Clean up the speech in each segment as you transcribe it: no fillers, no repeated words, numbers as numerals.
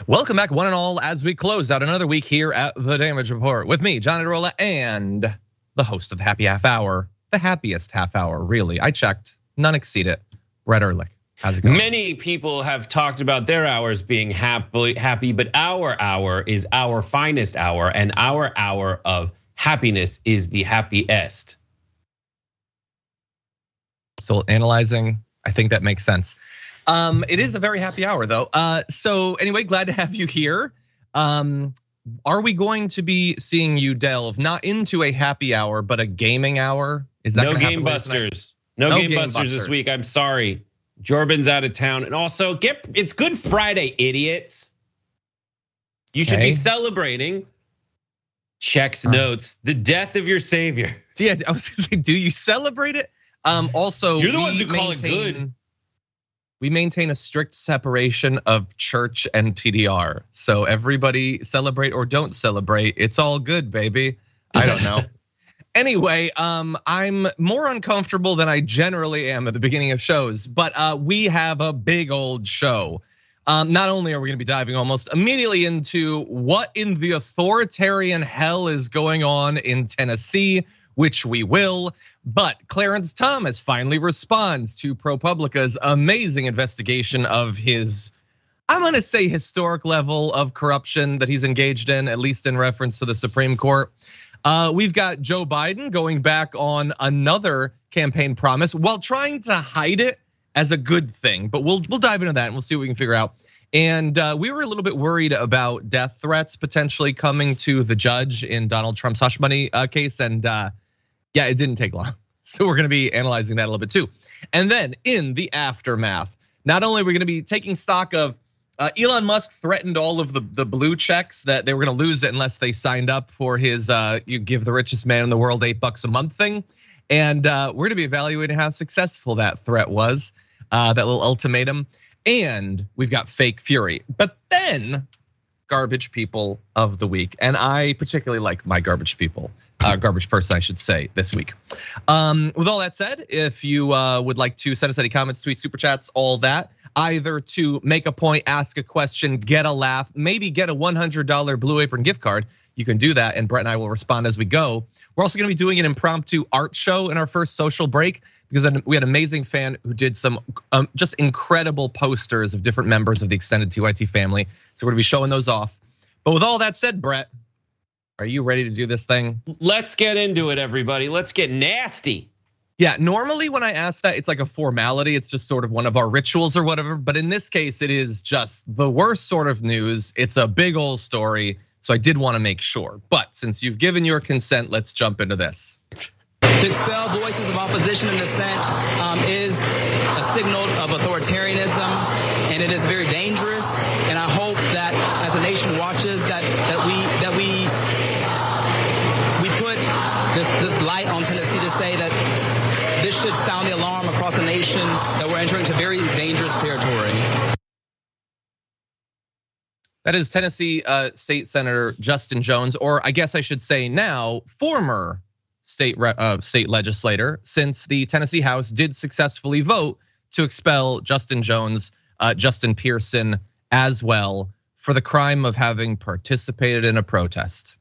Welcome back, one and all, as we close out another week here at The Damage Report with me, Iadarola, and the host of the Happy Half Hour, the happiest half hour, really. I checked, none exceed it. Brett Erlich, how's it going? Many people have talked about their hours being happy, but our hour is our finest hour, and our hour of happiness is the happiest. Still analyzing, I think that makes sense. It is a very happy hour though. So anyway, glad to have you here. Are we going to be seeing you delve not into a happy hour, but a gaming hour? Is that no game busters? No game busters this week. I'm sorry, Jorbin's out of town, and also it's Good Friday, idiots. You should be celebrating. Checks notes the death of your savior. Yeah, I was gonna say, do you celebrate it? Also, you're the ones who call it good. We maintain a strict separation of church and TDR. So everybody celebrate or don't celebrate, it's all good, baby. I don't know. Anyway, I'm more uncomfortable than I generally am at the beginning of shows, but we have a big old show. Not only are we gonna be diving almost immediately into what in the authoritarian hell is going on in Tennessee, which we will, but Clarence Thomas finally responds to ProPublica's amazing investigation of his, I'm gonna say, historic level of corruption that he's engaged in, at least in reference to the Supreme Court. We've got Joe Biden going back on another campaign promise while trying to hide it as a good thing, but we'll dive into that and we'll see what we can figure out. And we were a little bit worried about death threats potentially coming to the judge in Donald Trump's hush money case, and yeah, it didn't take long. So we're gonna be analyzing that a little bit too. And then in the aftermath, not only are we gonna be taking stock of Elon Musk threatened all of the blue checks that they were gonna lose it unless they signed up for his you give the richest man in the world $8 a month thing. And we're gonna be evaluating how successful that threat was, that little ultimatum. And we've got fake fury. But then garbage people of the week. And I particularly like my garbage people. Garbage person, I should say, this week. With all that said, if you would like to send us any comments, tweets, super chats, all that, either to make a point, ask a question, get a laugh, maybe get a $100 Blue Apron gift card, you can do that, and Brett and I will respond as we go. We're also gonna be doing an impromptu art show in our first social break, because we had an amazing fan who did some just incredible posters of different members of the extended TYT family. So we're gonna be showing those off. But with all that said, Brett, are you ready to do this thing? Let's get into it, everybody. Let's get nasty. Yeah, normally when I ask that, it's like a formality. It's just sort of one of our rituals or whatever. But in this case, it is just the worst sort of news. It's a big old story. So I did want to make sure. But since you've given your consent, let's jump into this. To expel voices of opposition and dissent is a signal of authoritarianism, and it is very dangerous. And I hope that as a nation watches, that we put this light on Tennessee to say that this should sound the alarm across the nation that we're entering into very dangerous territory. That is Tennessee State Senator Justin Jones, or I guess I should say now, former state legislator, since the Tennessee House did successfully vote to expel Justin Jones, Justin Pearson as well, for the crime of having participated in a protest.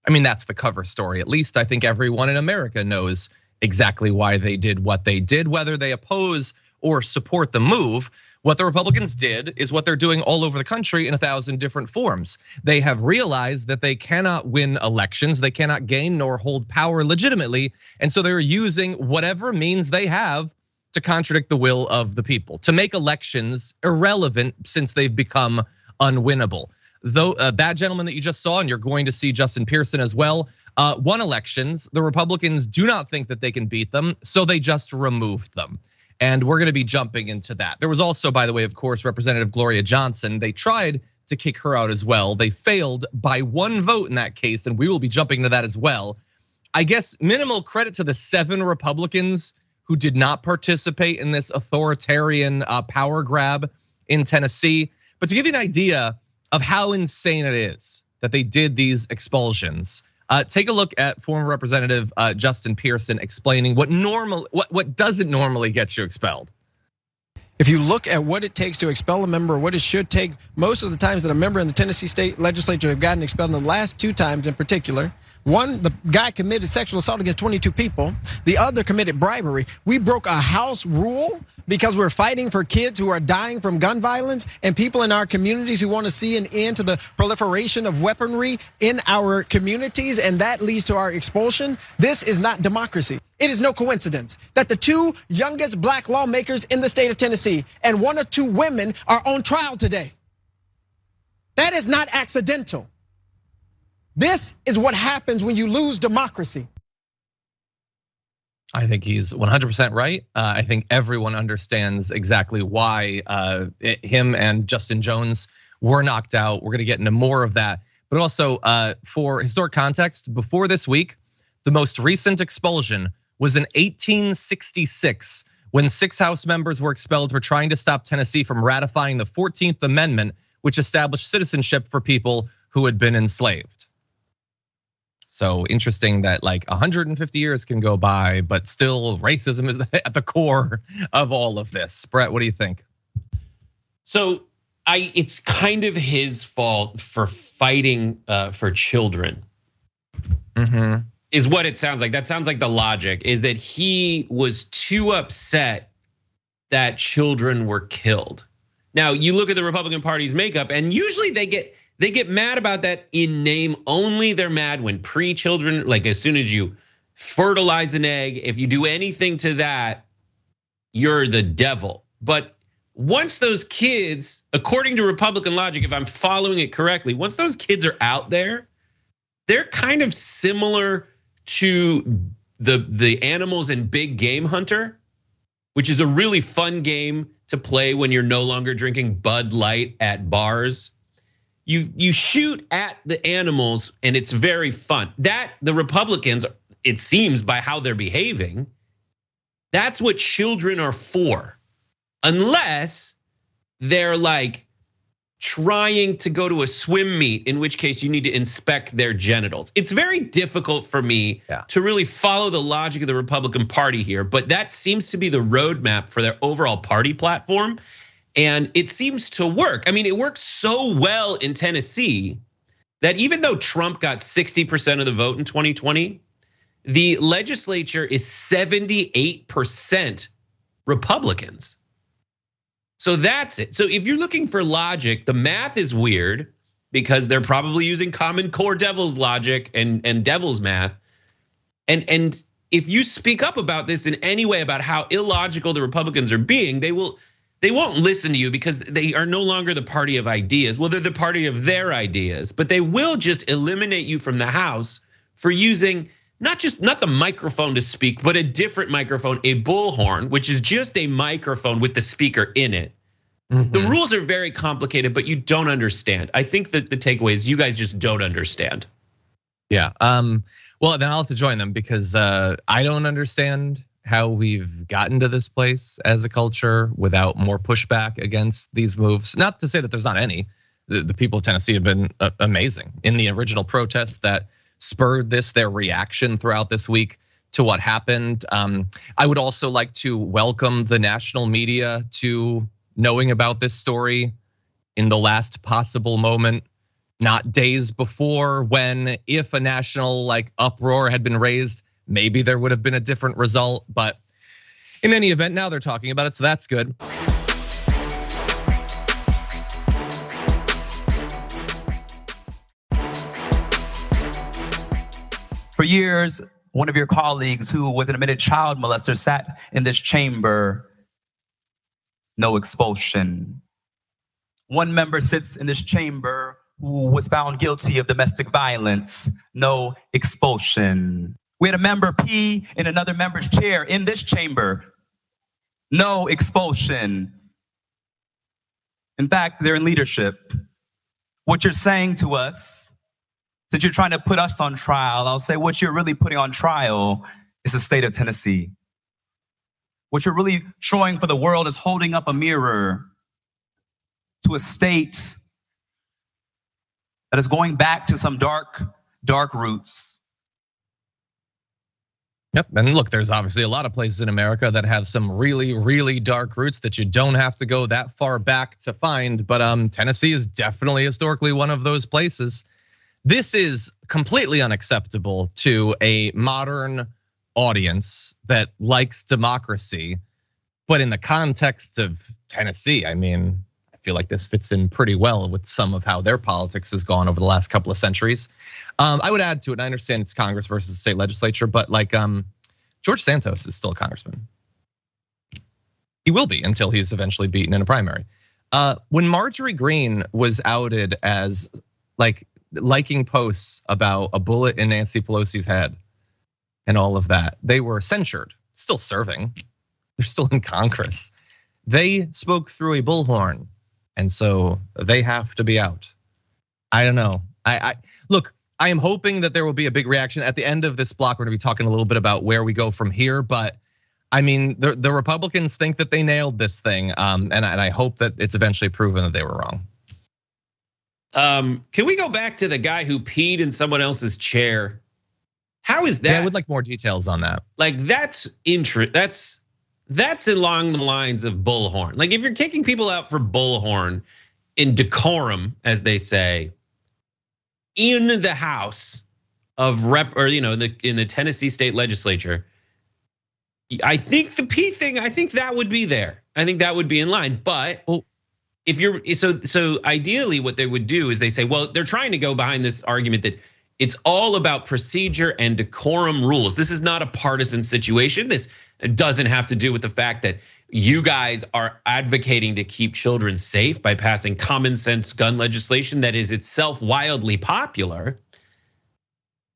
I mean, that's the cover story. At least I think everyone in America knows exactly why they did what they did, whether they oppose or support the move. What the Republicans did is what they're doing all over the country in 1,000 different forms. They have realized that they cannot win elections, they cannot gain nor hold power legitimately, and so they're using whatever means they have to contradict the will of the people, to make elections irrelevant since they've become unwinnable. Though that gentleman that you just saw, and you're going to see Justin Pearson as well, won elections. The Republicans do not think that they can beat them, so they just removed them. And we're gonna be jumping into that. There was also, by the way, of course, Representative Gloria Johnson. They tried to kick her out as well. They failed by one vote in that case, and we will be jumping into that as well. I guess minimal credit to the 7 Republicans who did not participate in this authoritarian power grab in Tennessee. But to give you an idea of how insane it is that they did these expulsions, take a look at former Representative Justin Pearson explaining what doesn't normally get you expelled. If you look at what it takes to expel a member, or what it should take, most of the times that a member in the Tennessee state legislature have gotten expelled, in the last 2 times in particular, one, the guy committed sexual assault against 22 people. The other committed bribery. We broke a house rule because we're fighting for kids who are dying from gun violence and people in our communities who want to see an end to the proliferation of weaponry in our communities, and that leads to our expulsion. This is not democracy. It is no coincidence that the 2 youngest black lawmakers in the state of Tennessee and 1 or 2 women are on trial today. That is not accidental. This is what happens when you lose democracy. I think he's 100% right. I think everyone understands exactly why him and Justin Jones were knocked out. We're gonna get into more of that. But also, for historic context, before this week, the most recent expulsion was in 1866, when 6 House members were expelled for trying to stop Tennessee from ratifying the 14th Amendment, which established citizenship for people who had been enslaved. So interesting that like 150 years can go by, but still racism is at the core of all of this. Brett, what do you think? So it's kind of his fault for fighting for children. Is what it sounds like. That sounds like the logic is that he was too upset that children were killed. Now you look at the Republican Party's makeup, and usually they get mad about that in name only. They're mad when pre-children, like as soon as you fertilize an egg, if you do anything to that, you're the devil. But once those kids, according to Republican logic, if I'm following it correctly, once those kids are out there, they're kind of similar to the animals in Big Game Hunter, which is a really fun game to play when you're no longer drinking Bud Light at bars. You shoot at the animals and it's very fun. That the Republicans, it seems by how they're behaving, that's what children are for. Unless they're like trying to go to a swim meet, in which case you need to inspect their genitals. It's very difficult for me to really follow the logic of the Republican Party here, but that seems to be the roadmap for their overall party platform. And it seems to work. I mean, it works so well in Tennessee that even though Trump got 60% of the vote in 2020, the legislature is 78% Republicans. So that's it. So if you're looking for logic, the math is weird because they're probably using Common Core Devil's logic and Devil's math. And if you speak up about this in any way about how illogical the Republicans are being, they won't listen to you because they are no longer the party of ideas. Well, they're the party of their ideas, but they will just eliminate you from the House for using not the microphone to speak, but a different microphone, a bullhorn, which is just a microphone with the speaker in it. The rules are very complicated, but you don't understand. I think that the takeaway is you guys just don't understand. Yeah, well, then I'll have to join them because I don't understand how we've gotten to this place as a culture without more pushback against these moves. Not to say that there's not any. The people of Tennessee have been amazing in the original protests that spurred their reaction throughout this week to what happened. I would also like to welcome the national media to knowing about this story in the last possible moment, not days before, when if a national uproar had been raised, maybe there would have been a different result. But in any event, now they're talking about it, so that's good. For years, one of your colleagues who was an admitted child molester sat in this chamber. No expulsion. One member sits in this chamber who was found guilty of domestic violence. No expulsion. We had a member pee in another member's chair in this chamber. No expulsion. In fact, they're in leadership. What you're saying to us, since you're trying to put us on trial, I'll say what you're really putting on trial is the state of Tennessee. What you're really showing for the world is holding up a mirror to a state that is going back to some dark roots. Yep, and look, there's obviously a lot of places in America that have some really, really dark roots that you don't have to go that far back to find. But Tennessee is definitely historically one of those places. This is completely unacceptable to a modern audience that likes democracy. But in the context of Tennessee, I mean, I feel like this fits in pretty well with some of how their politics has gone over the last couple of centuries. I would add to it, I understand it's Congress versus state legislature, but like George Santos is still a congressman. He will be until he's eventually beaten in a primary. When Marjorie Greene was outed as like liking posts about a bullet in Nancy Pelosi's head and all of that, they were censured, still serving. They're still in Congress. They spoke through a bullhorn, and so they have to be out. I don't know. Look, I am hoping that there will be a big reaction. At the end of this block, we're gonna be talking a little bit about where we go from here. But I mean, the Republicans think that they nailed this thing, and I hope that it's eventually proven that they were wrong. Can we go back to the guy who peed in someone else's chair? How is that? Yeah, I would like more details on that. Like that's along the lines of bullhorn. Like if you're kicking people out for bullhorn in decorum, as they say, in the House of Rep, or in the Tennessee state legislature, I think the P thing, I think that would be there. I think that would be in line. But if you're so ideally, what they would do is they say, well, they're trying to go behind this argument that it's all about procedure and decorum rules. This is not a partisan situation. This doesn't have to do with the fact that you guys are advocating to keep children safe by passing common sense gun legislation that is itself wildly popular.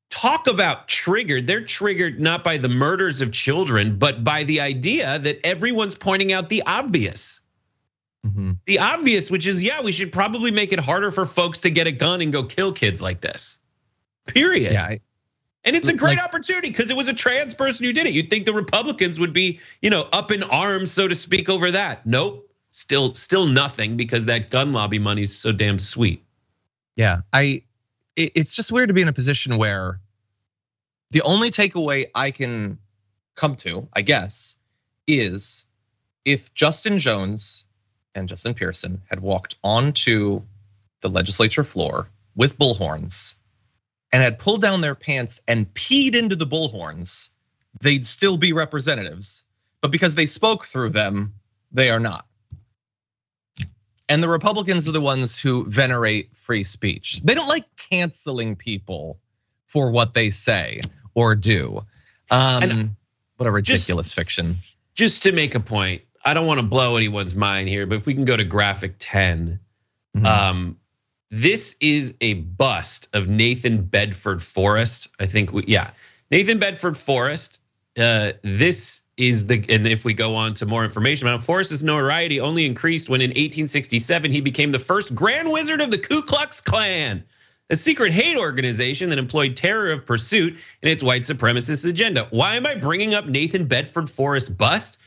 Talk about triggered. They're triggered not by the murders of children, but by the idea that everyone's pointing out the obvious. The obvious, which is, yeah, we should probably make it harder for folks to get a gun and go kill kids like this. Period. Yeah. And it's a great opportunity because it was a trans person who did it. You'd think the Republicans would be, up in arms, so to speak, over that. Nope, still nothing because that gun lobby money is so damn sweet. Yeah, it's just weird to be in a position where the only takeaway I can come to, I guess, is if Justin Jones and Justin Pearson had walked onto the legislature floor with bullhorns and had pulled down their pants and peed into the bullhorns, they'd still be representatives. But because they spoke through them, they are not. And the Republicans are the ones who venerate free speech. They don't like canceling people for what they say or do. What a ridiculous fiction. Just to make a point, I don't want to blow anyone's mind here, but if we can go to graphic 10. This is a bust of Nathan Bedford Forrest. I think, Nathan Bedford Forrest. This is and if we go on to more information about Forrest's notoriety only increased when in 1867 he became the first Grand Wizard of the Ku Klux Klan, a secret hate organization that employed terror of pursuit in its white supremacist agenda. Why am I bringing up Nathan Bedford Forrest bust?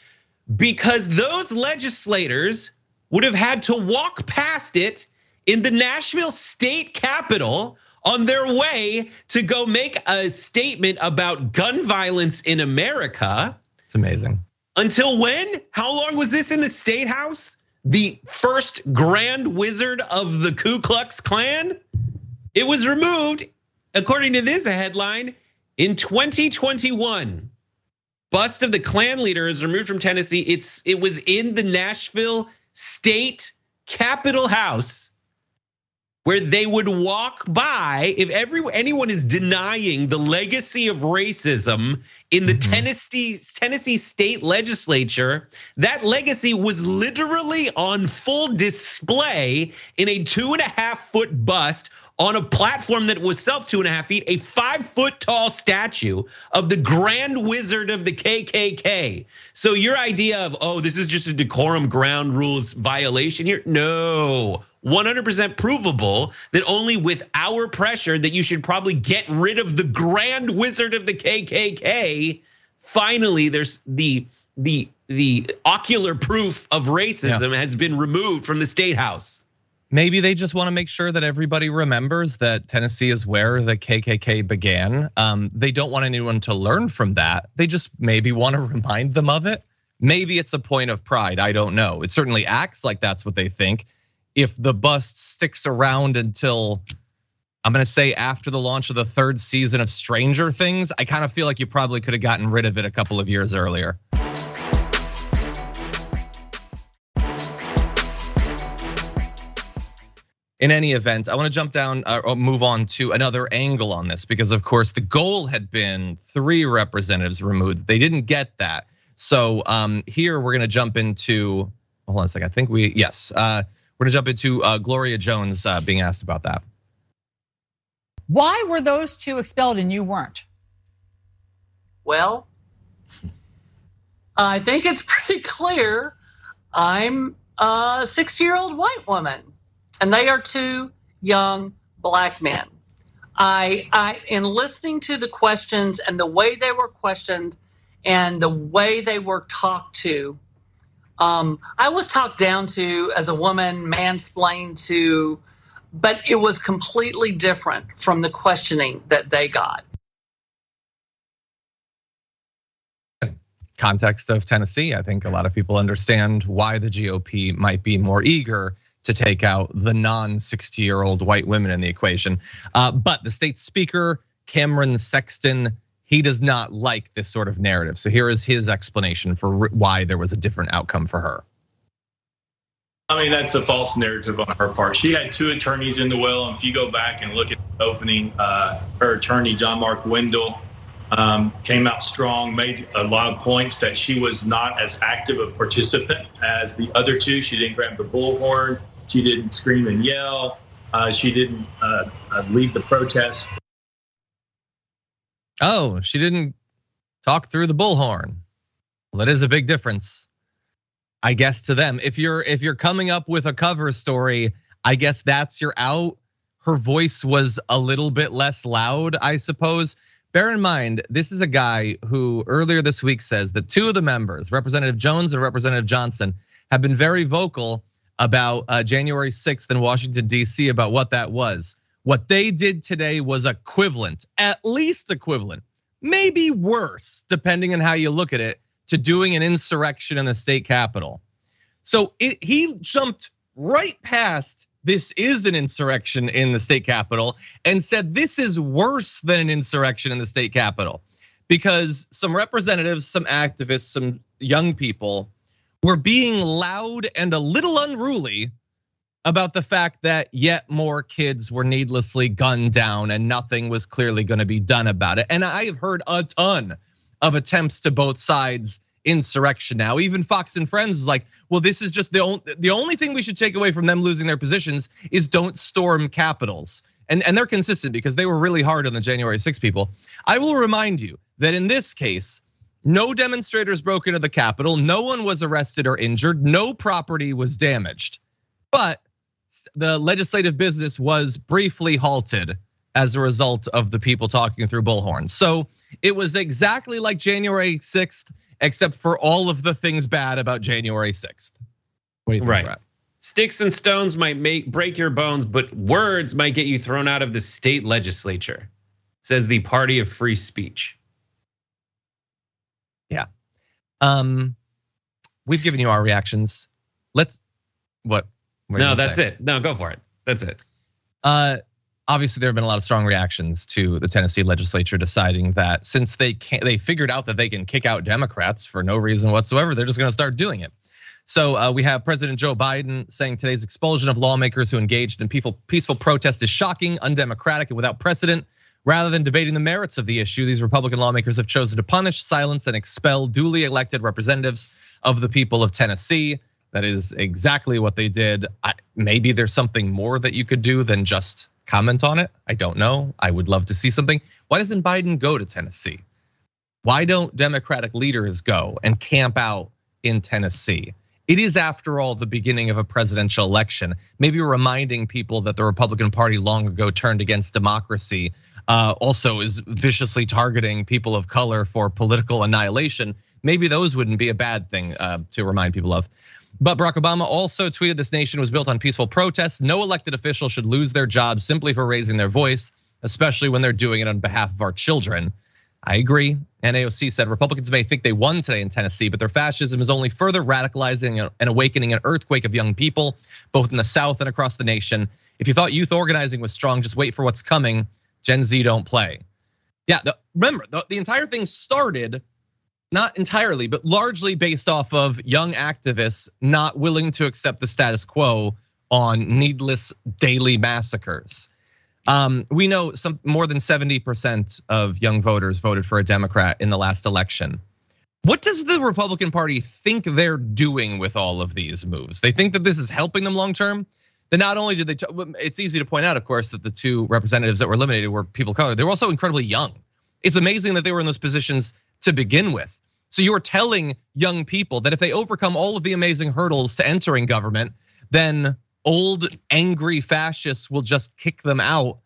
Because those legislators would have had to walk past it in the Nashville state capitol on their way to go make a statement about gun violence in America. It's amazing. Until when? How long was this in the state house? The first Grand Wizard of the Ku Klux Klan? It was removed, according to this headline, in 2021. Bust of the Klan leader is removed from Tennessee. It was in the Nashville state capitol house, where they would walk by. If anyone is denying the legacy of racism in the Tennessee state legislature, that legacy was literally on full display in a 2.5-foot bust on a platform that was self 2.5 feet, a 5-foot tall statue of the Grand Wizard of the KKK. So your idea of, this is just a decorum ground rules violation here? No. 100% provable that only with our pressure that you should probably get rid of the Grand Wizard of the KKK. Finally, there's the ocular proof of racism has been removed from the state house. Maybe they just want to make sure that everybody remembers that Tennessee is where the KKK began. They don't want anyone to learn from that. They just maybe want to remind them of it. Maybe it's a point of pride, I don't know. It certainly acts like that's what they think. If the bust sticks around until, I'm gonna say after the launch of the 3rd season of Stranger Things, I kind of feel like you probably could have gotten rid of it a couple of years earlier. In any event, I want to jump down or move on to another angle on this, because of course the goal had been 3 representatives removed. They didn't get that. So here we're gonna jump into, hold on a second, I think we're gonna jump into Gloria Jones being asked about that. Why were those 2 expelled and you weren't? Well, I think it's pretty clear. I'm a 60-year-old white woman, and they are 2 young black men. In listening to the questions and the way they were questioned and the way they were talked to, I was talked down to as a woman, mansplained to, but it was completely different from the questioning that they got. Context of Tennessee, I think a lot of people understand why the GOP might be more eager to take out the non-60-year-old white women in the equation. But the state speaker, Cameron Sexton, he does not like this sort of narrative. So here is his explanation for why there was a different outcome for her. I mean, that's a false narrative on her part. She had 2 attorneys in the well, and if you go back and look at the opening, her attorney, John Mark Wendell, came out strong, made a lot of points that she was not as active a participant as the other 2. She didn't grab the bullhorn. She didn't scream and yell. She didn't lead the protest. Oh, she didn't talk through the bullhorn. Well, that is a big difference, I guess, to them. If you're coming up with a cover story, I guess that's your out. Her voice was a little bit less loud, I suppose. Bear in mind, this is a guy who earlier this week says that 2 of the members, Representative Jones and Representative Johnson, have been very vocal about January 6th in Washington, D.C. about what that was. What they did today was equivalent, at least equivalent, maybe worse, depending on how you look at it, to doing an insurrection in the state capitol. So he jumped right past this is an insurrection in the state capitol and said this is worse than an insurrection in the state capitol, because some representatives, some activists, some young people were being loud and a little unruly about the fact that yet more kids were needlessly gunned down and nothing was clearly going to be done about it. And I have heard a ton of attempts to both sides insurrection now. Even Fox and Friends is like, well, this is just the only thing we should take away from them losing their positions is don't storm capitals. And they're consistent because they were really hard on the January 6 people. I will remind you that in this case, no demonstrators broke into the Capitol, no one was arrested or injured, no property was damaged. But the legislative business was briefly halted as a result of the people talking through bullhorns. So it was exactly like January 6th, except for all of the things bad about January 6th. What do you think, right. Brad? Sticks and stones might break your bones, but words might get you thrown out of the state legislature, says the party of free speech. Yeah. We've given you our reactions. What? No, that's it. No, go for it. That's it. Obviously, there have been a lot of strong reactions to the Tennessee legislature deciding that since they figured out that they can kick out Democrats for no reason whatsoever, they're just going to start doing it. So we have President Joe Biden saying today's expulsion of lawmakers who engaged in peaceful protest is shocking, undemocratic, and without precedent. Rather than debating the merits of the issue, these Republican lawmakers have chosen to punish, silence, and expel duly elected representatives of the people of Tennessee. That is exactly what they did. Maybe there's something more that you could do than just comment on it. I don't know. I would love to see something. Why doesn't Biden go to Tennessee? Why don't Democratic leaders go and camp out in Tennessee? It is, after all, the beginning of a presidential election. Maybe reminding people that the Republican Party long ago turned against democracy also is viciously targeting people of color for political annihilation. Maybe those wouldn't be a bad thing to remind people of. But Barack Obama also tweeted this nation was built on peaceful protests. No elected official should lose their job simply for raising their voice, especially when they're doing it on behalf of our children. I agree. And AOC said Republicans may think they won today in Tennessee, but their fascism is only further radicalizing and awakening an earthquake of young people, both in the South and across the nation. If you thought youth organizing was strong, just wait for what's coming. Gen Z don't play. Yeah, remember, the entire thing started, not entirely, but largely based off of young activists not willing to accept the status quo on needless daily massacres. We know more than 70% of young voters voted for a Democrat in the last election. What does the Republican Party think they're doing with all of these moves? They think that this is helping them long term? Then not only did they, it's easy to point out, of course, that the two representatives that were eliminated were people of color. They were also incredibly young. It's amazing that they were in those positions to begin with. So you are telling young people that if they overcome all of the amazing hurdles to entering government, then old angry fascists will just kick them out.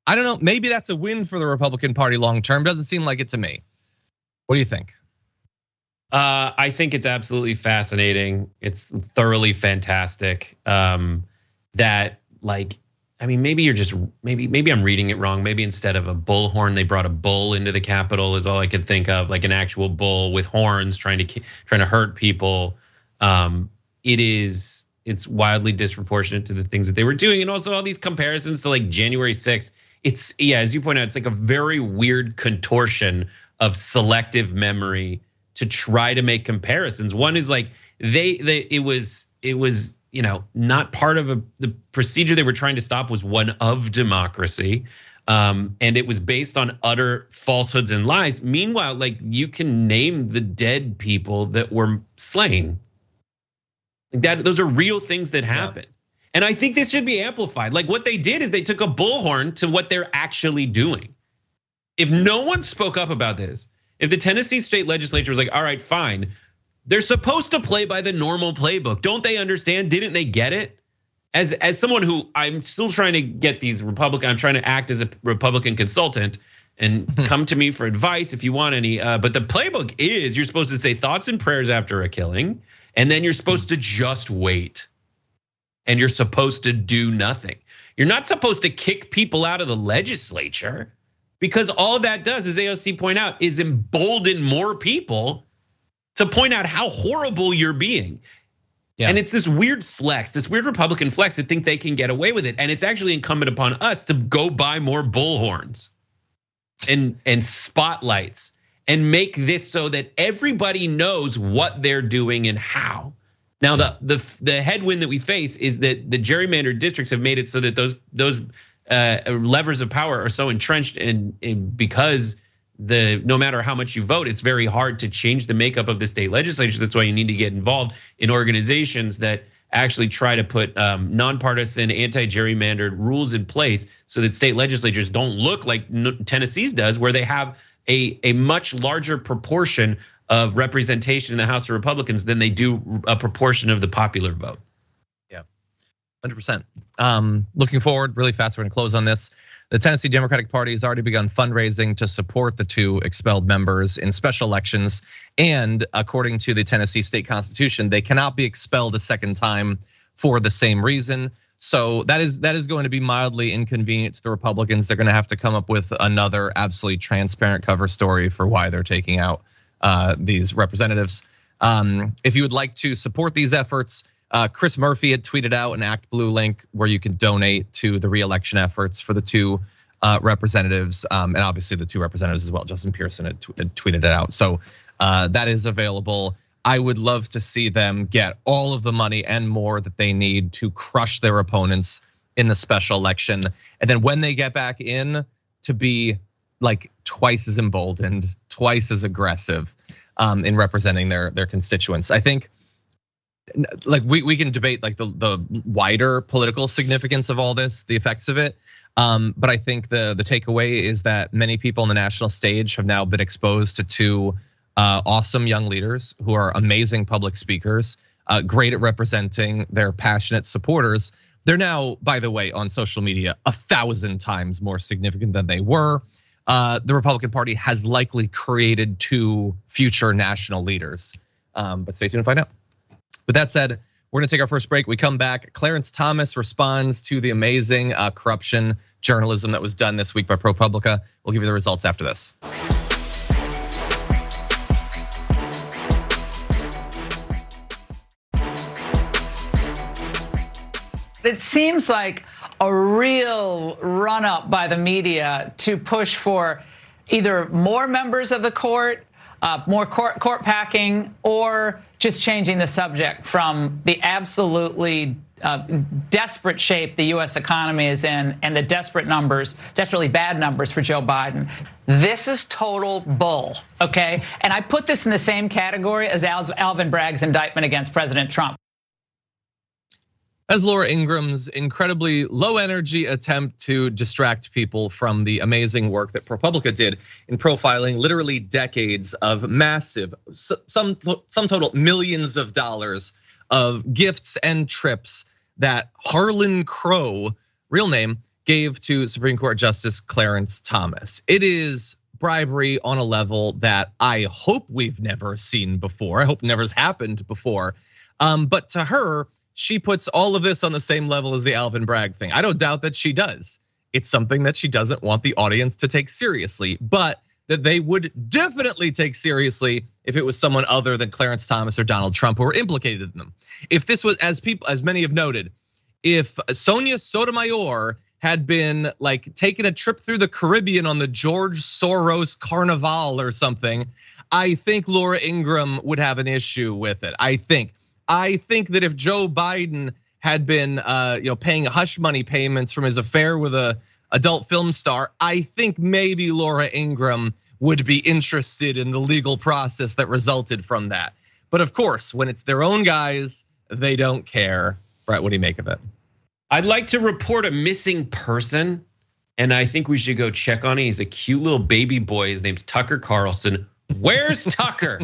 I don't know, maybe that's a win for the Republican Party long term. Doesn't seem like it to me. What do you think? I think it's absolutely fascinating. It's thoroughly fantastic. That like, I mean, maybe you're just maybe I'm reading it wrong. Maybe instead of a bullhorn, they brought a bull into the Capitol. Is all I could think of, like an actual bull with horns trying to hurt people. It's wildly disproportionate to the things that they were doing, and also all these comparisons to like January 6th. It's, yeah, as you point out, it's like a very weird contortion of selective memory to try to make comparisons. One is like it was not part of the procedure they were trying to stop was one of democracy, and it was based on utter falsehoods and lies. Meanwhile, like you can name the dead people that were slain. That those are real things that happen. And I think this should be amplified. Like what they did is they took a bullhorn to what they're actually doing. If no one spoke up about this, if the Tennessee state legislature was like, all right, fine, they're supposed to play by the normal playbook. Don't they understand? Didn't they get it? As someone who I'm still trying to get these I'm trying to act as a Republican consultant and come to me for advice if you want any. But the playbook is you're supposed to say thoughts and prayers after a killing, and then you're supposed to just wait. And you're supposed to do nothing. You're not supposed to kick people out of the legislature, because all that does, as AOC point out, is embolden more people to point out how horrible you're being. Yeah. And it's this weird flex, this weird Republican flex that think they can get away with it. And it's actually incumbent upon us to go buy more bullhorns and spotlights and make this so that everybody knows what they're doing and how. Now, the headwind that we face is that the gerrymandered districts have made it so that those levers of power are so entrenched, and because no matter how much you vote, it's very hard to change the makeup of the state legislature. That's why you need to get involved in organizations that actually try to put nonpartisan, anti-gerrymandered rules in place so that state legislatures don't look like Tennessee's does, where they have a much larger proportion of representation in the House of Republicans than they do a proportion of the popular vote. Yeah, 100%. Looking forward really fast, we're gonna close on this. The Tennessee Democratic Party has already begun fundraising to support the two expelled members in special elections. And according to the Tennessee state constitution, they cannot be expelled a second time for the same reason. So that is going to be mildly inconvenient to the Republicans. They're gonna have to come up with another absolutely transparent cover story for why they're taking out these representatives. If you would like to support these efforts, Chris Murphy had tweeted out an Act Blue link where you can donate to the re-election efforts for the two representatives, and obviously the two representatives as well. Justin Pearson had tweeted it out. So that is available. I would love to see them get all of the money and more that they need to crush their opponents in the special election. And then when they get back in, to be like twice as emboldened, twice as aggressive in representing their constituents. I think like we can debate like the wider political significance of all this, the effects of it. But I think the takeaway is that many people on the national stage have now been exposed to two awesome young leaders who are amazing public speakers, great at representing their passionate supporters. They're now, by the way, on social media 1,000 times more significant than they were. The Republican Party has likely created two future national leaders. But stay tuned to find out. With that said, we're gonna take our first break. We come back. Clarence Thomas responds to the amazing corruption journalism that was done this week by ProPublica. We'll give you the results after this. It seems like a real run up by the media to push for either more members of the court, more court packing, or just changing the subject from the absolutely desperate shape the U.S. economy is in and the desperately bad numbers for Joe Biden. This is total bull, okay? And I put this in the same category as Alvin Bragg's indictment against President Trump. As Laura Ingram's incredibly low energy attempt to distract people from the amazing work that ProPublica did in profiling literally decades of massive, some total millions of dollars of gifts and trips that Harlan Crow, real name, gave to Supreme Court Justice Clarence Thomas. It is bribery on a level that I hope we've never seen before. I hope never's happened before. But to her, she puts all of this on the same level as the Alvin Bragg thing. I don't doubt that she does. It's something that she doesn't want the audience to take seriously, but that they would definitely take seriously if it was someone other than Clarence Thomas or Donald Trump who were implicated in them. If this was, as many have noted, if Sonia Sotomayor had been like taking a trip through the Caribbean on the George Soros Carnival or something, I think Laura Ingraham would have an issue with it. I think that if Joe Biden had been paying hush money payments from his affair with a adult film star, I think maybe Laura Ingraham would be interested in the legal process that resulted from that. But of course, when it's their own guys, they don't care. Brett, what do you make of it? I'd like to report a missing person, and I think we should go check on him. He's a cute little baby boy. His name's Tucker Carlson. Where's Tucker?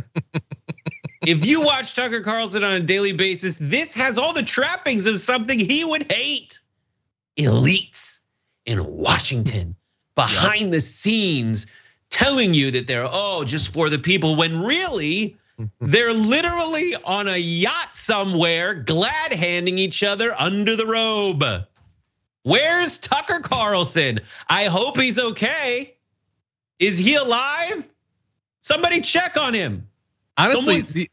If you watch Tucker Carlson on a daily basis, this has all the trappings of something he would hate. Elites in Washington, behind the scenes, telling you that they're just for the people, when really they're literally on a yacht somewhere, glad handing each other under the robe. Where's Tucker Carlson? I hope he's okay. Is he alive? Somebody check on him. Honestly,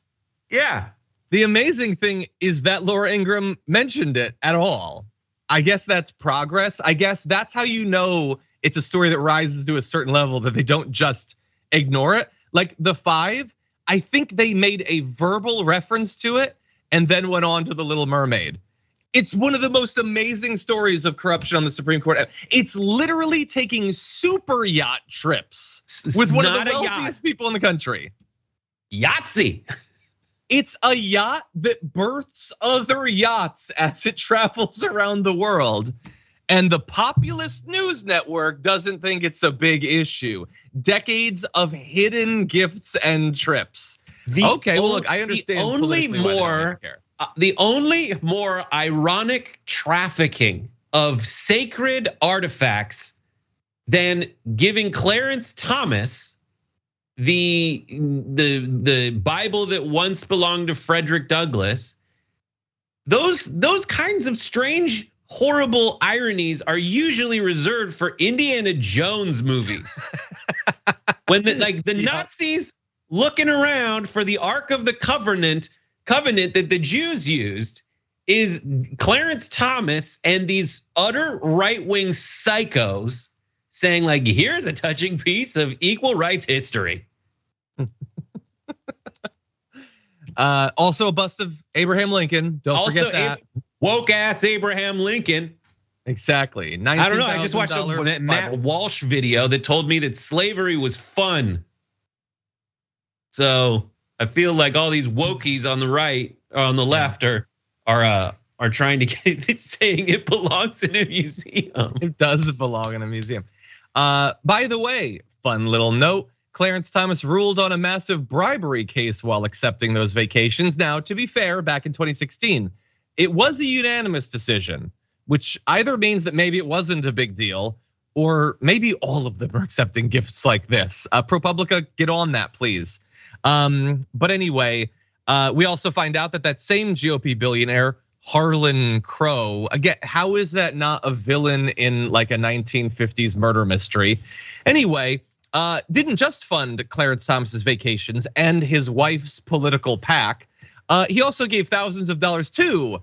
the amazing thing is that Laura Ingraham mentioned it at all. I guess that's progress. I guess that's how you know it's a story that rises to a certain level, that they don't just ignore it. Like the Five, I think they made a verbal reference to it and then went on to The Little Mermaid. It's one of the most amazing stories of corruption on the Supreme Court. It's literally taking super yacht trips with one of the wealthiest people in the country. Yahtzee. It's a yacht that births other yachts as it travels around the world. And the populist news network doesn't think it's a big issue. Decades of hidden gifts and trips. Look, I understand. The only more ironic trafficking of sacred artifacts than giving Clarence Thomas the Bible that once belonged to Frederick Douglass. Those kinds of strange, horrible ironies are usually reserved for Indiana Jones movies. When the Nazis looking around for the Ark of the Covenant that the Jews used, is Clarence Thomas and these utter right-wing psychos saying like, here's a touching piece of equal rights history. Also a bust of Abraham Lincoln. Don't forget that. Woke ass Abraham Lincoln. Exactly. I don't know. I just watched a Matt Walsh video that told me that slavery was fun. So I feel like all these wokies on the right or on the left are trying to get saying it belongs in a museum. It does belong in a museum. By the way, fun little note, Clarence Thomas ruled on a massive bribery case while accepting those vacations. Now, to be fair, back in 2016, it was a unanimous decision, which either means that maybe it wasn't a big deal, or maybe all of them are accepting gifts like this. ProPublica, get on that, please. But anyway, We also find out that same GOP billionaire, Harlan Crow, again, how is that not a villain in like a 1950s murder mystery? Anyway, didn't just fund Clarence Thomas's vacations and his wife's political PAC. He also gave thousands of dollars to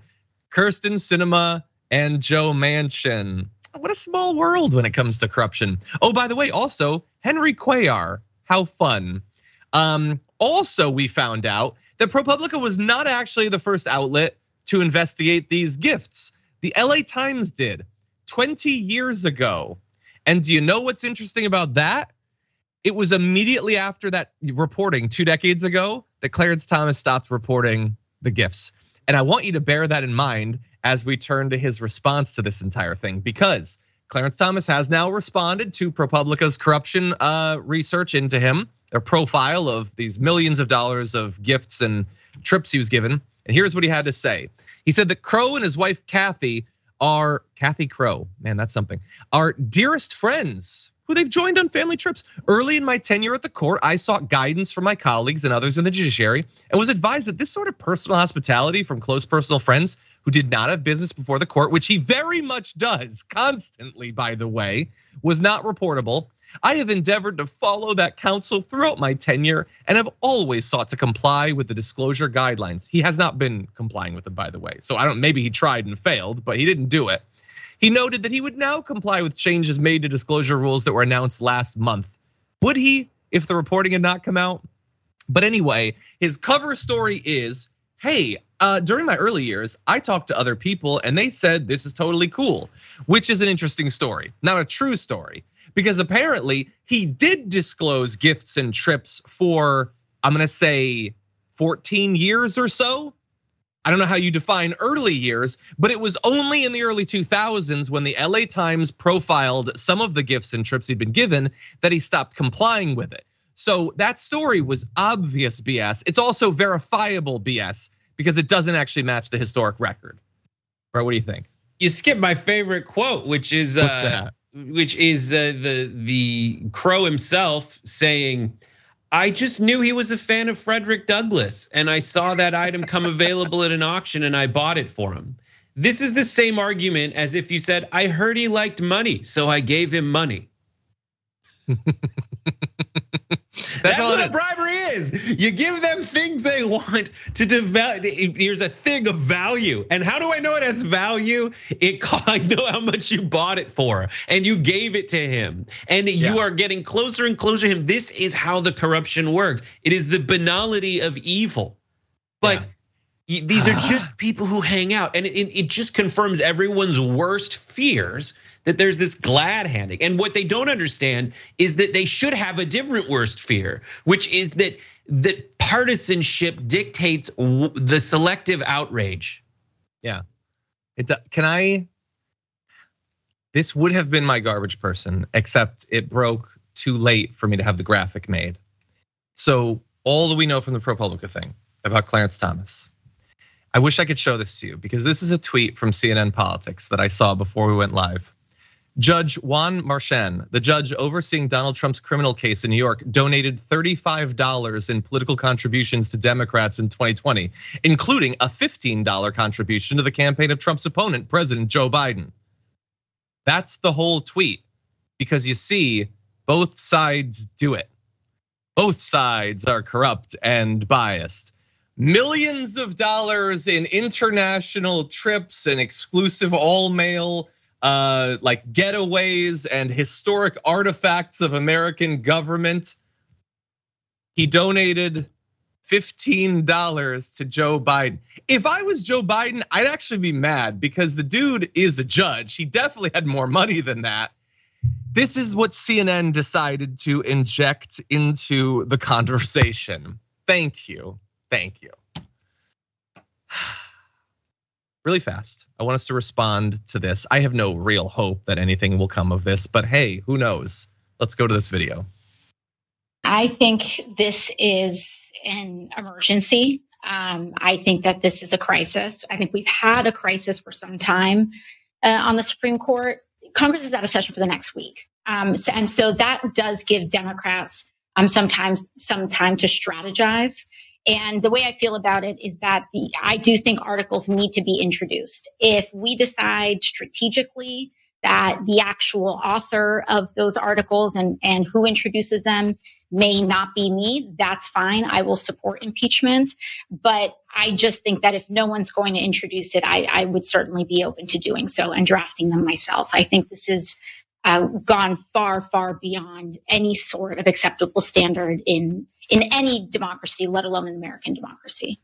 Kirsten Sinema and Joe Manchin. What a small world when it comes to corruption. Oh, by the way, also Henry Cuellar, how fun. Also, we found out that ProPublica was not actually the first outlet to investigate these gifts. The LA Times did 20 years ago. And do you know what's interesting about that? It was immediately after that reporting 2 decades ago that Clarence Thomas stopped reporting the gifts. And I want you to bear that in mind as we turn to his response to this entire thing, because Clarence Thomas has now responded to ProPublica's corruption research into him, their profile of these millions of dollars of gifts and trips he was given. And here's what he had to say. He said that Crow and his wife Kathy Crow, man, that's something, are dearest friends who they've joined on family trips. Early in my tenure at the court, I sought guidance from my colleagues and others in the judiciary and was advised that this sort of personal hospitality from close personal friends who did not have business before the court, which he very much does constantly, by the way, was not reportable. I have endeavored to follow that counsel throughout my tenure and have always sought to comply with the disclosure guidelines. He has not been complying with them, by the way. So maybe he tried and failed, but he didn't do it. He noted that he would now comply with changes made to disclosure rules that were announced last month. Would he if the reporting had not come out? But anyway, his cover story is, hey, during my early years, I talked to other people and they said this is totally cool, which is an interesting story, not a true story. Because apparently he did disclose gifts and trips for, I'm gonna say 14 years or so. I don't know how you define early years, but it was only in the early 2000s when the LA Times profiled some of the gifts and trips he'd been given that he stopped complying with it. So that story was obvious BS. It's also verifiable BS because it doesn't actually match the historic record. Right, what do you think? You skipped my favorite quote, which is what's that? Which is the Crow himself saying, I just knew he was a fan of Frederick Douglass and I saw that item come available at an auction and I bought it for him. This is the same argument as if you said, I heard he liked money, so I gave him money. That's what a bribery is. You give them things they want to develop. Here's a thing of value. And how do I know it has value? I know how much you bought it for and you gave it to him. And you are getting closer and closer to him. This is how the corruption works. It is the banality of evil. But these are just people who hang out. And it just confirms everyone's worst fears that there's this glad handing. And what they don't understand is that they should have a different worst fear, which is that partisanship dictates the selective outrage. Yeah, this would have been my garbage person, except it broke too late for me to have the graphic made. So all that we know from the ProPublica thing about Clarence Thomas, I wish I could show this to you because this is a tweet from CNN Politics that I saw before we went live. Judge Juan Marchand, the judge overseeing Donald Trump's criminal case in New York, donated $35 in political contributions to Democrats in 2020, including a $15 contribution to the campaign of Trump's opponent, President Joe Biden. That's the whole tweet, because you see, both sides do it. Both sides are corrupt and biased. Millions of dollars in international trips and exclusive all-male like getaways and historic artifacts of American government. He donated $15 to Joe Biden. If I was Joe Biden, I'd actually be mad because the dude is a judge. He definitely had more money than that. This is what CNN decided to inject into the conversation. Thank you. Thank you. Really fast, I want us to respond to this. I have no real hope that anything will come of this, but hey, who knows? Let's go to this video. I think this is an emergency. I think that this is a crisis. I think we've had a crisis for some time on the Supreme Court. Congress is out of session for the next week. And so that does give Democrats sometimes some time to strategize And the way I feel about it is that I do think articles need to be introduced. If we decide strategically that the actual author of those articles and who introduces them may not be me, that's fine. I will support impeachment. But I just think that if no one's going to introduce it, I would certainly be open to doing so and drafting them myself. I think this is gone far, far beyond any sort of acceptable standard in any democracy, let alone an American democracy.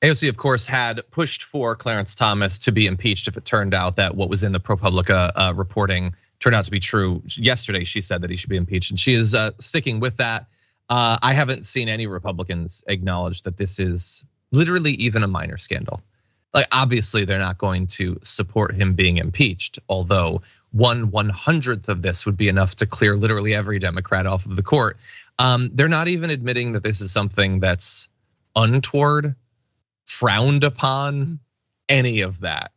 AOC, of course, had pushed for Clarence Thomas to be impeached if it turned out that what was in the ProPublica reporting turned out to be true. Yesterday, she said that he should be impeached, and she is sticking with that. I haven't seen any Republicans acknowledge that this is literally even a minor scandal. Like, obviously, they're not going to support him being impeached, although 1/100th of this would be enough to clear literally every Democrat off of the court. They're not even admitting that this is something that's untoward, frowned upon, any of that.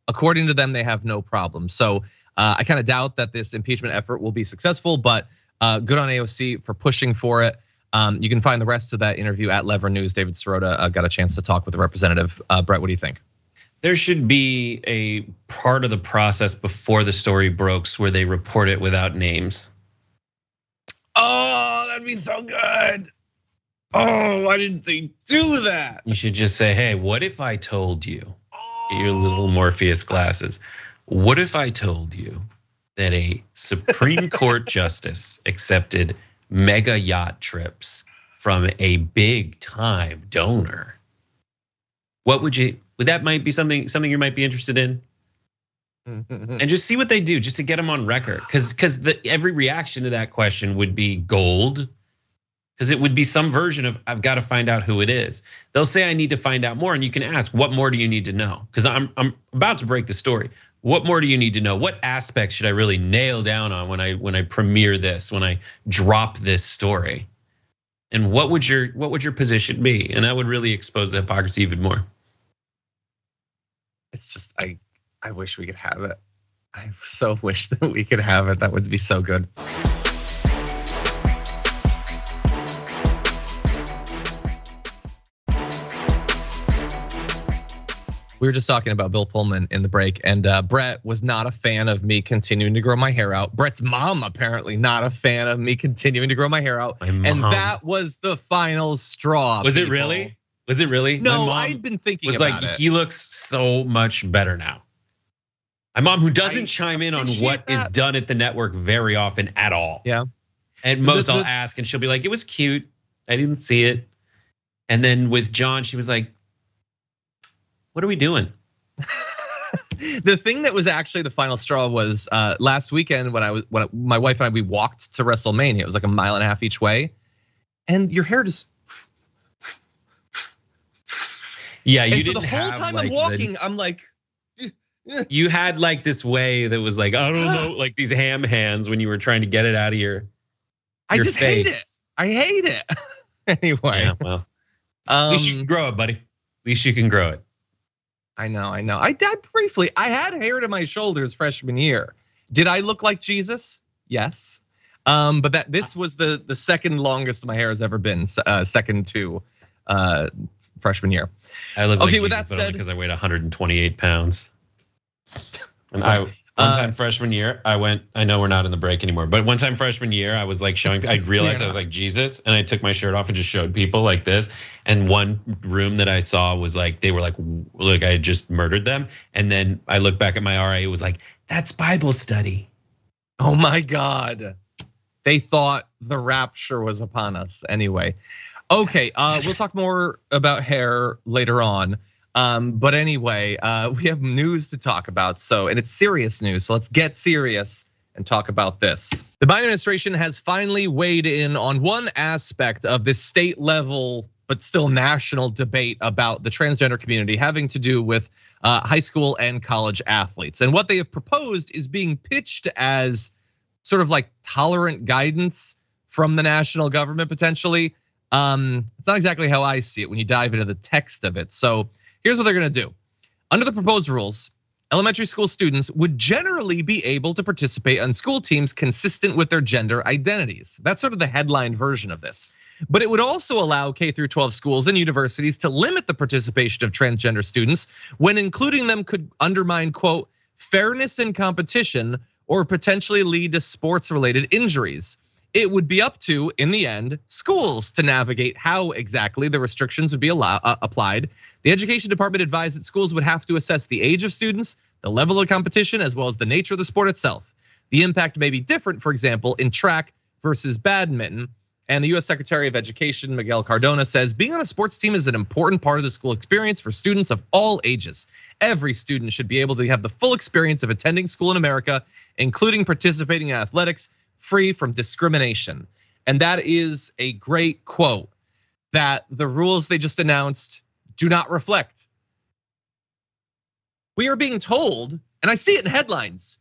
According to them, they have no problem. So I kind of doubt that this impeachment effort will be successful, but good on AOC for pushing for it. You can find the rest of that interview at Lever News. David Sirota got a chance to talk with the representative. Brett, what do you think? There should be a part of the process before the story broke where they report it without names. Oh, that'd be so good. Oh, why didn't they do that? You should just say, hey, what if I told you, your little Morpheus glasses, what if I told you that a Supreme Court justice accepted mega yacht trips from a big time donor? What would that might be something you might be interested in? And just see what they do, just to get them on record. Because every reaction to that question would be gold. Because it would be some version of, I've got to find out who it is. They'll say, I need to find out more. And you can ask, what more do you need to know? Because I'm about to break the story. What more do you need to know? What aspects should I really nail down on when I premiere this, when I drop this story? And what would your position be? And that would really expose the hypocrisy even more. It's just, I wish we could have it. I so wish that we could have it. That would be so good. We were just talking about Bill Pullman in the break, and Brett was not a fan of me continuing to grow my hair out. Brett's mom apparently not a fan of me continuing to grow my hair out. And that was the final straw. Was it really? Was it really? No, I'd been thinking about it. He looks so much better now. My mom, who doesn't chime in on what is done at the network very often at all. Yeah. And most I'll ask, and she'll be like, it was cute. I didn't see it. And then with John, she was like, what are we doing? The thing that was actually the final straw was last weekend when my wife and I, we walked to WrestleMania. It was like 1.5 miles each way. And your hair just. Yeah, you and so didn't the whole have time like I'm walking, I'm like. You had like this way that was like, I don't know, like these ham hands when you were trying to get it out of your I just face. hate it. I hate it. Anyway. Yeah, well, at least you can grow it, buddy. At least you can grow it. I know. I did briefly. I had hair to my shoulders freshman year. Did I look like Jesus? Yes. But this was the second longest my hair has ever been, second to freshman year. I look like okay, Jesus, with that said, because I weighed 128 pounds. And one time freshman year, I know we're not in the break anymore, but one time freshman year, I was like I realized I was like Jesus, and I took my shirt off and just showed people like this. And one room that I saw was like, they were like I had just murdered them. And then I looked back at my RA, it was like, that's Bible study. Oh my God. They thought the rapture was upon us anyway. Okay, we'll talk more about hair later on. But anyway, we have news to talk about. And it's serious news. So let's get serious and talk about this. The Biden administration has finally weighed in on one aspect of this state level, but still national debate about the transgender community, having to do with high school and college athletes. And what they have proposed is being pitched as sort of like tolerant guidance from the national government potentially. It's not exactly how I see it when you dive into the text of it. So here's what they're gonna do. Under the proposed rules, elementary school students would generally be able to participate on school teams consistent with their gender identities. That's sort of the headline version of this. But it would also allow K through 12 schools and universities to limit the participation of transgender students when including them could undermine, quote, fairness in competition or potentially lead to sports-related injuries. It would be up to, in the end, schools to navigate how exactly the restrictions would be applied. The education department advised that schools would have to assess the age of students, the level of competition, as well as the nature of the sport itself. The impact may be different, for example, in track versus badminton. And the US Secretary of Education, Miguel Cardona, says being on a sports team is an important part of the school experience for students of all ages. Every student should be able to have the full experience of attending school in America, including participating in athletics, free from discrimination. And that is a great quote that the rules they just announced do not reflect. We are being told, and I see it in headlines,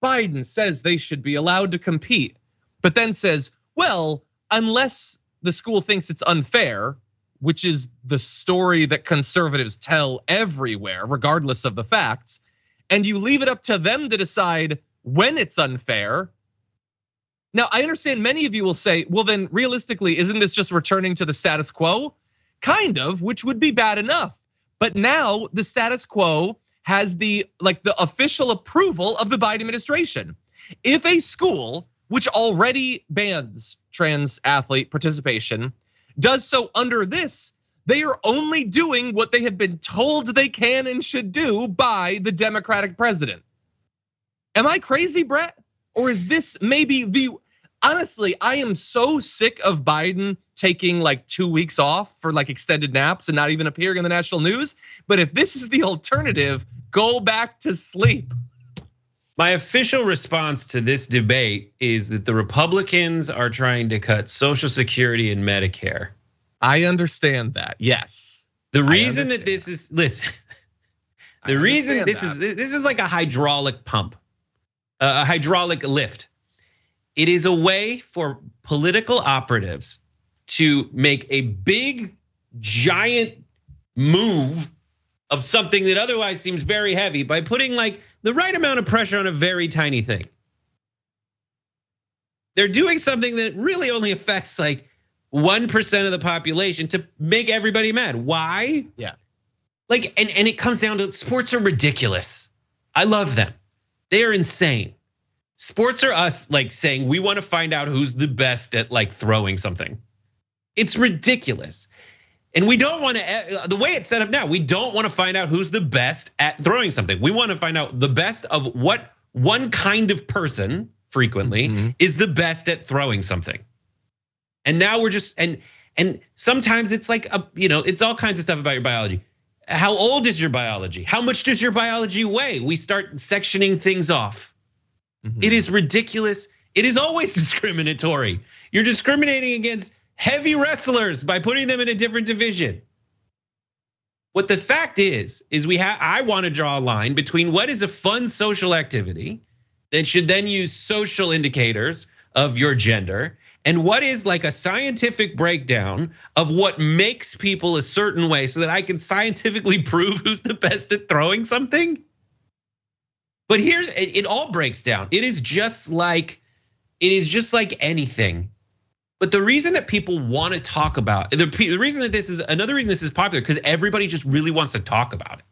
Biden says they should be allowed to compete, but then says, well, unless the school thinks it's unfair, which is the story that conservatives tell everywhere, regardless of the facts, and you leave it up to them to decide when it's unfair. Now, I understand many of you will say, well, then realistically, isn't this just returning to the status quo? Kind of, which would be bad enough. But now the status quo has the official approval of the Biden administration. If a school, which already bans trans athlete participation, does so under this, they are only doing what they have been told they can and should do by the Democratic president. Am I crazy, Brett? Or is this maybe honestly, I am so sick of Biden taking like 2 weeks off for like extended naps and not even appearing in the national news. But if this is the alternative, go back to sleep. My official response to this debate is that the Republicans are trying to cut Social Security and Medicare. I understand that, yes. The reason that this is, listen, the reason this is like a hydraulic pump, a hydraulic lift. It is a way for political operatives to make a big, giant move of something that otherwise seems very heavy by putting like the right amount of pressure on a very tiny thing. They're doing something that really only affects like 1% of the population to make everybody mad. Why? Yeah. Like, and it comes down to sports are ridiculous. I love them. They are insane. Sports are us like saying we want to find out who's the best at like throwing something. It's ridiculous. And we don't want to, the way it's set up now, we don't want to find out who's the best at throwing something. We want to find out the best of what one kind of person frequently is the best at throwing something. And now we're just, and sometimes it's like, it's all kinds of stuff about your biology. How old is your biology? How much does your biology weigh? We start sectioning things off. It is ridiculous. It is always discriminatory. You're discriminating against heavy wrestlers by putting them in a different division. What the fact is I want to draw a line between what is a fun social activity that should then use social indicators of your gender and what is like a scientific breakdown of what makes people a certain way so that I can scientifically prove who's the best at throwing something. But it all breaks down. It is just like anything. But the reason that people want to talk about the reason that another reason this is popular because everybody just really wants to talk about it.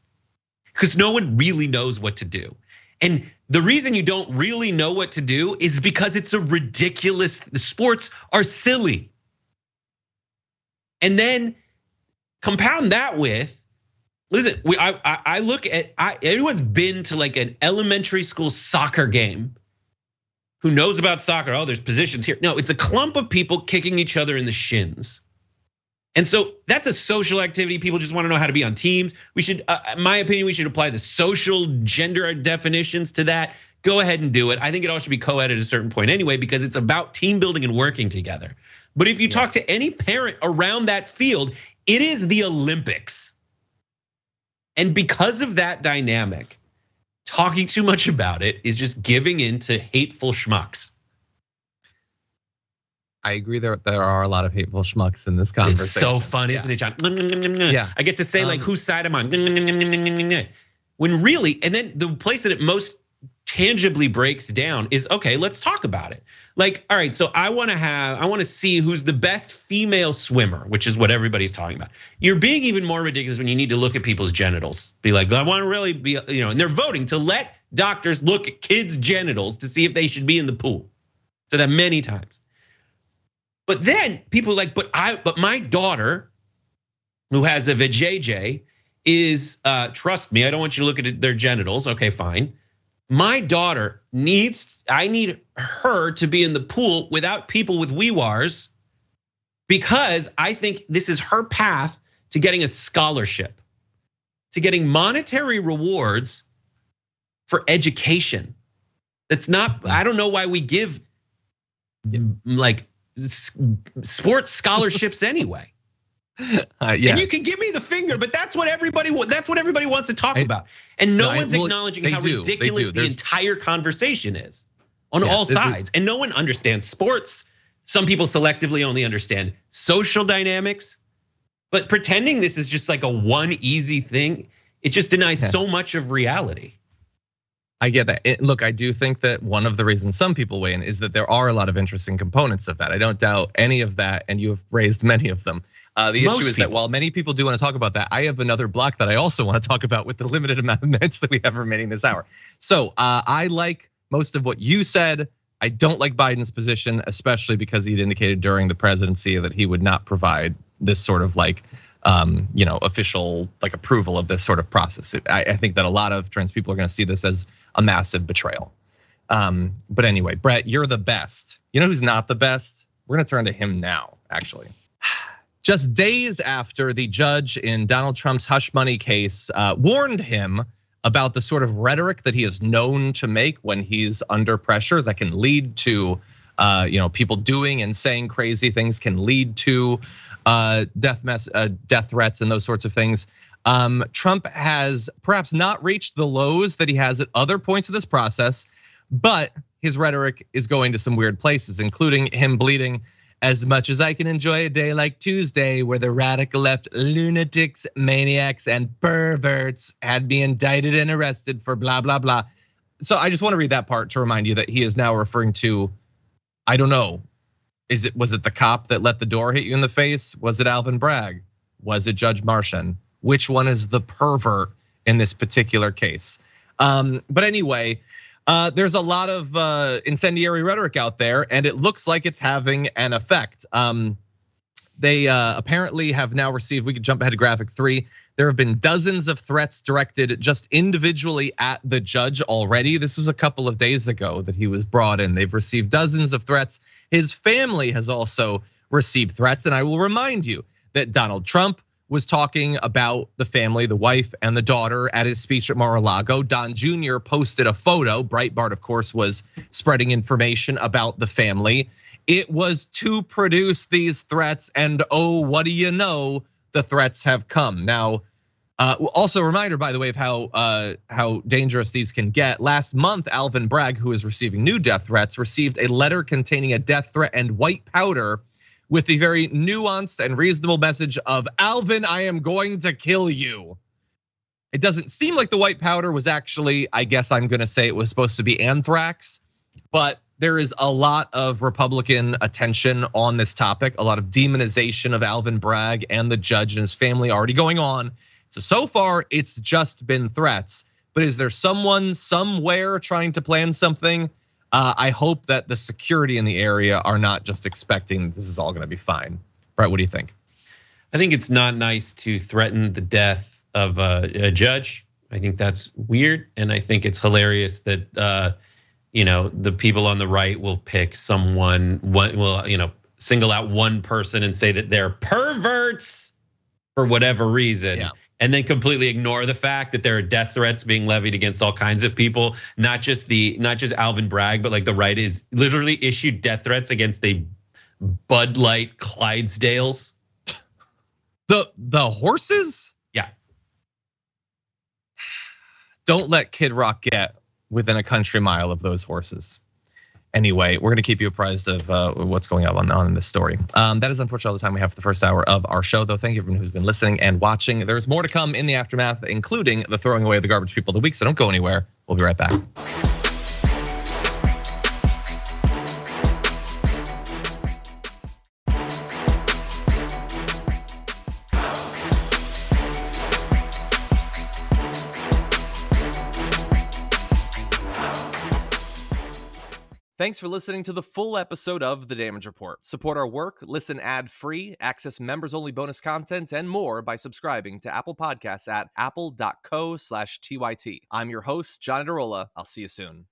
Because no one really knows what to do. And the reason you don't really know what to do is because it's a ridiculous, the sports are silly. And then compound that with, listen, I look at, everyone's been to like an elementary school soccer game. Who knows about soccer? Oh, there's positions here. No, it's a clump of people kicking each other in the shins. And so that's a social activity. People just want to know how to be on teams. We should, in my opinion, we should apply the social gender definitions to that. Go ahead and do it. I think it all should be co-ed at a certain point anyway, because it's about team building and working together. But if you talk to any parent around that field, it is the Olympics. And because of that dynamic, talking too much about it is just giving in to hateful schmucks. I agree there are a lot of hateful schmucks in this conversation. It's so fun, isn't it, John? Yeah. I get to say like whose side I'm on. When really, and then the place that it most tangibly breaks down is, okay, let's talk about it. Like, all right, so I want to see who's the best female swimmer, which is what everybody's talking about. You're being even more ridiculous when you need to look at people's genitals. Be like, I want to really be, and they're voting to let doctors look at kids' genitals to see if they should be in the pool. So that many times. But then people are like, but my daughter, who has a vajayjay, is, trust me, I don't want you to look at their genitals. Okay, fine. My daughter I need her to be in the pool without people with wee-wars, because I think this is her path to getting a scholarship, to getting monetary rewards for education. That's not, I don't know why we give like sports scholarships anyway. Yeah. And you can give me the finger, but that's what everybody wants to talk about. And no one's acknowledging how ridiculous the entire conversation is on all sides. And no one understands sports. Some people selectively only understand social dynamics, but pretending this is just like a one easy thing, it just denies so much of reality. I get that. Look, I do think that one of the reasons some people weigh in is that there are a lot of interesting components of that. I don't doubt any of that, and you have raised many of them. The issue is that while many people do want to talk about that, I have another block that I also want to talk about with the limited amount of minutes that we have remaining this hour. So I like most of what you said. I don't like Biden's position, especially because he'd indicated during the presidency that he would not provide this sort of like, official like approval of this sort of process. I think that a lot of trans people are going to see this as a massive betrayal. But anyway, Brett, you're the best. You know who's not the best? We're going to turn to him now, actually. Just days after the judge in Donald Trump's hush money case warned him about the sort of rhetoric that he is known to make when he's under pressure that can lead to people doing and saying crazy things, can lead to death threats and those sorts of things. Trump has perhaps not reached the lows that he has at other points of this process, but his rhetoric is going to some weird places, including him bleeding, "As much as I can enjoy a day like Tuesday where the radical left lunatics, maniacs, and perverts had me indicted and arrested for blah, blah, blah." So I just want to read that part to remind you that he is now referring to, I don't know, was it the cop that let the door hit you in the face? Was it Alvin Bragg? Was it Judge Martian? Which one is the pervert in this particular case? But anyway, there's a lot of incendiary rhetoric out there, and it looks like it's having an effect. They apparently have now received, we could jump ahead to graphic 3. There have been dozens of threats directed just individually at the judge already. This was a couple of days ago that he was brought in. They've received dozens of threats. His family has also received threats. And I will remind you that Donald Trump was talking about the family, the wife and the daughter at his speech at Mar-a-Lago. Don Jr. posted a photo. Breitbart, of course, was spreading information about the family. It was to produce these threats, and oh, what do you know? The threats have come. Now, also a reminder, by the way, of how dangerous these can get. Last month, Alvin Bragg, who is receiving new death threats, received a letter containing a death threat and white powder with the very nuanced and reasonable message of, "Alvin, I am going to kill you." It doesn't seem like the white powder was actually, I guess I'm gonna say it was supposed to be anthrax, but there is a lot of Republican attention on this topic, a lot of demonization of Alvin Bragg and the judge and his family already going on. So far, it's just been threats, but is there someone somewhere trying to plan something? I hope that the security in the area are not just expecting this is all gonna be fine. Brett, what do you think? I think it's not nice to threaten the death of a judge. I think that's weird, and I think it's hilarious that the people on the right will pick someone, will single out one person and say that they're perverts for whatever reason. Yeah. And then completely ignore the fact that there are death threats being levied against all kinds of people, not just Alvin Bragg, but like the right is literally issued death threats against the Bud Light Clydesdales. The horses? Yeah. Don't let Kid Rock get within a country mile of those horses. Anyway, we're going to keep you apprised of what's going on in this story. That is unfortunately all the time we have for the first hour of our show, though. Thank you everyone who's been listening and watching. There's more to come in the aftermath, including the throwing away of the garbage people of the week, so don't go anywhere. We'll be right back. Thanks for listening to the full episode of The Damage Report. Support our work, listen ad-free, access members-only bonus content, and more by subscribing to Apple Podcasts at apple.co/TYT. I'm your host, John Iadarola. I'll see you soon.